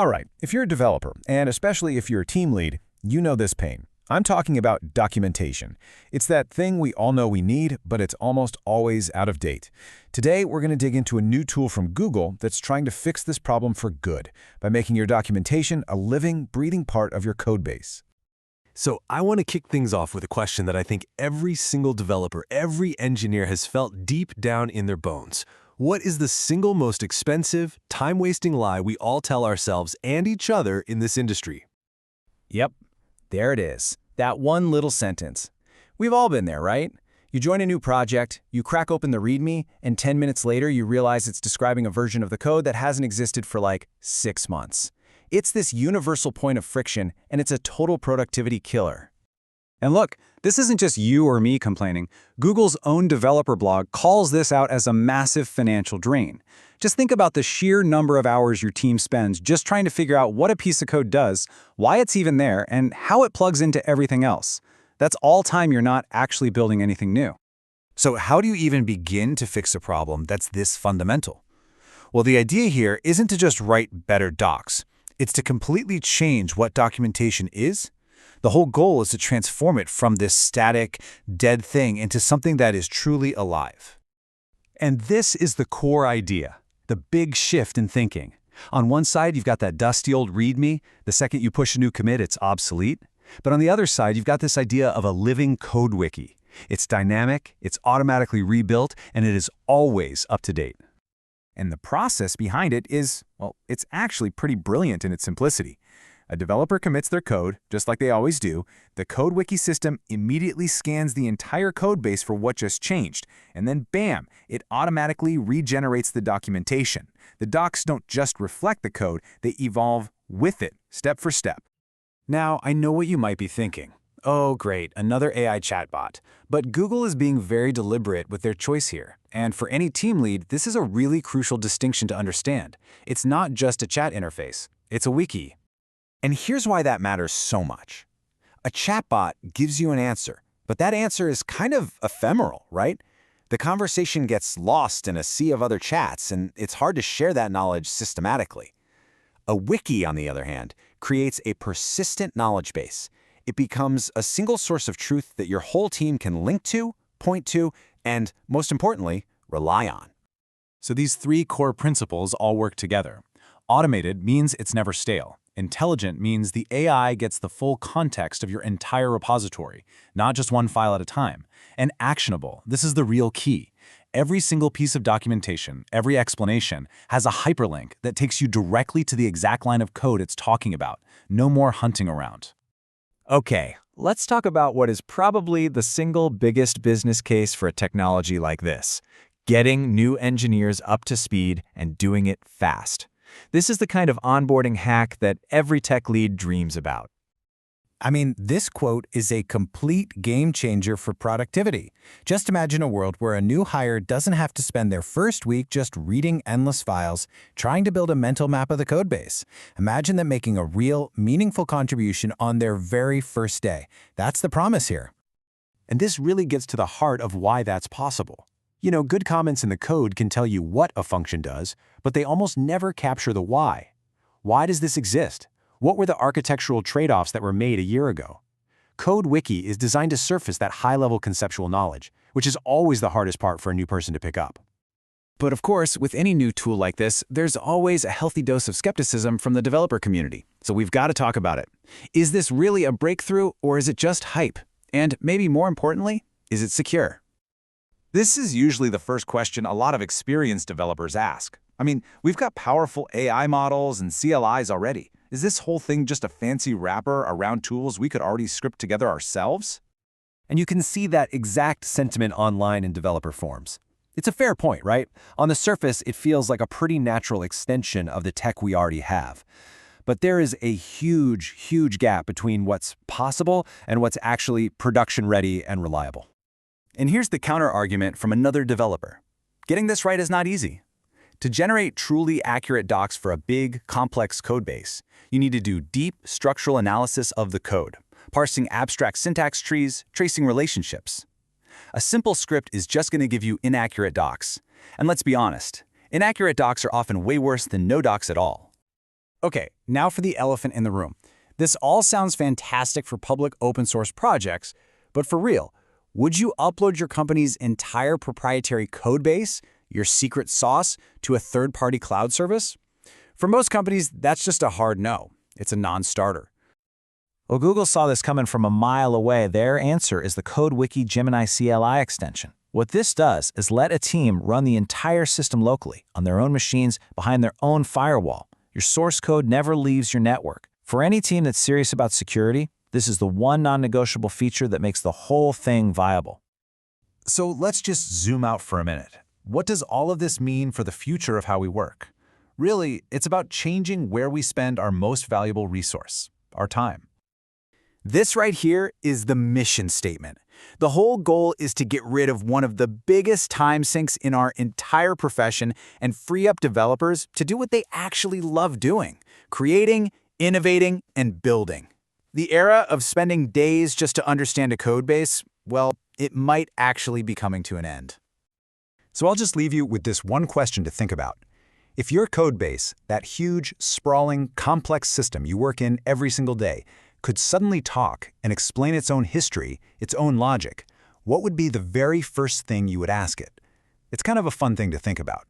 All right, if you're a developer, and especially if you're a team lead, you know this pain. I'm talking about documentation. It's that thing we all know we need, but it's almost always out of date. Today, we're going to dig into a new tool from Google that's trying to fix this problem for good by making your documentation a living, breathing part of your codebase. So I want to kick things off with a question that I think every single developer, every engineer has felt deep down in their bones. What is the single most expensive, time-wasting lie we all tell ourselves and each other in this industry? Yep, there it is. That one little sentence. We've all been there, right? You join a new project, you crack open the README, and 10 minutes later you realize it's describing a version of the code that hasn't existed for like 6 months. It's this universal point of friction, and it's a total productivity killer. And look, this isn't just you or me complaining. Google's own developer blog calls this out as a massive financial drain. Just think about the sheer number of hours your team spends just trying to figure out what a piece of code does, why it's even there, and how it plugs into everything else. That's all time you're not actually building anything new. So how do you even begin to fix a problem that's this fundamental? Well, the idea here isn't to just write better docs. It's to completely change what documentation is. The whole goal is to transform it from this static, dead thing into something that is truly alive. And this is the core idea, the big shift in thinking. On one side, you've got that dusty old README. The second you push a new commit, it's obsolete. But on the other side, you've got this idea of a living CodeWiki. It's dynamic, it's automatically rebuilt, and it is always up to date. And the process behind it is, well, it's actually pretty brilliant in its simplicity. A developer commits their code, just like they always do. The CodeWiki system immediately scans the entire codebase for what just changed, and then bam, it automatically regenerates the documentation. The docs don't just reflect the code, they evolve with it, step for step. Now, I know what you might be thinking. Oh, great, another AI chatbot. But Google is being very deliberate with their choice here. And for any team lead, this is a really crucial distinction to understand. It's not just a chat interface, it's a wiki. And here's why that matters so much. A chatbot gives you an answer, but that answer is kind of ephemeral, right? The conversation gets lost in a sea of other chats, and it's hard to share that knowledge systematically. A wiki, on the other hand, creates a persistent knowledge base. It becomes a single source of truth that your whole team can link to, point to, and, most importantly, rely on. So these three core principles all work together. Automated means it's never stale. Intelligent means the AI gets the full context of your entire repository, not just one file at a time. And actionable, this is the real key. Every single piece of documentation, every explanation, has a hyperlink that takes you directly to the exact line of code it's talking about. No more hunting around. Okay, let's talk about what is probably the single biggest business case for a technology like this: getting new engineers up to speed and doing it fast. This is the kind of onboarding hack that every tech lead dreams about. I mean, this quote is a complete game changer for productivity. Just imagine a world where a new hire doesn't have to spend their first week just reading endless files, trying to build a mental map of the codebase. Imagine them making a real, meaningful contribution on their very first day. That's the promise here. And this really gets to the heart of why that's possible. You know, good comments in the code can tell you what a function does, but they almost never capture the why. Why does this exist? What were the architectural trade-offs that were made a year ago? CodeWiki is designed to surface that high-level conceptual knowledge, which is always the hardest part for a new person to pick up. But of course, with any new tool like this, there's always a healthy dose of skepticism from the developer community. So we've got to talk about it. Is this really a breakthrough, or is it just hype? And maybe more importantly, is it secure? This is usually the first question a lot of experienced developers ask. I mean, we've got powerful AI models and CLIs already. Is this whole thing just a fancy wrapper around tools we could already script together ourselves? And you can see that exact sentiment online in developer forums. It's a fair point, right? On the surface, it feels like a pretty natural extension of the tech we already have. But there is a huge, huge gap between what's possible and what's actually production-ready and reliable. And here's the counter-argument from another developer. Getting this right is not easy. To generate truly accurate docs for a big, complex codebase, you need to do deep structural analysis of the code, parsing abstract syntax trees, tracing relationships. A simple script is just going to give you inaccurate docs. And let's be honest, inaccurate docs are often way worse than no docs at all. Okay, now for the elephant in the room. This all sounds fantastic for public open source projects, but for real, would you upload your company's entire proprietary code base, your secret sauce, to a third-party cloud service? For most companies, that's just a hard no. It's a non-starter. Well, Google saw this coming from a mile away. Their answer is the CodeWiki Gemini CLI extension. What this does is let a team run the entire system locally, on their own machines, behind their own firewall. Your source code never leaves your network. For any team that's serious about security, this is the one non-negotiable feature that makes the whole thing viable. So let's just zoom out for a minute. What does all of this mean for the future of how we work? Really, it's about changing where we spend our most valuable resource, our time. This right here is the mission statement. The whole goal is to get rid of one of the biggest time sinks in our entire profession and free up developers to do what they actually love doing: creating, innovating, and building. The era of spending days just to understand a code base, well, it might actually be coming to an end. So I'll just leave you with this one question to think about. If your code base, that huge, sprawling, complex system you work in every single day, could suddenly talk and explain its own history, its own logic, what would be the very first thing you would ask it? It's kind of a fun thing to think about.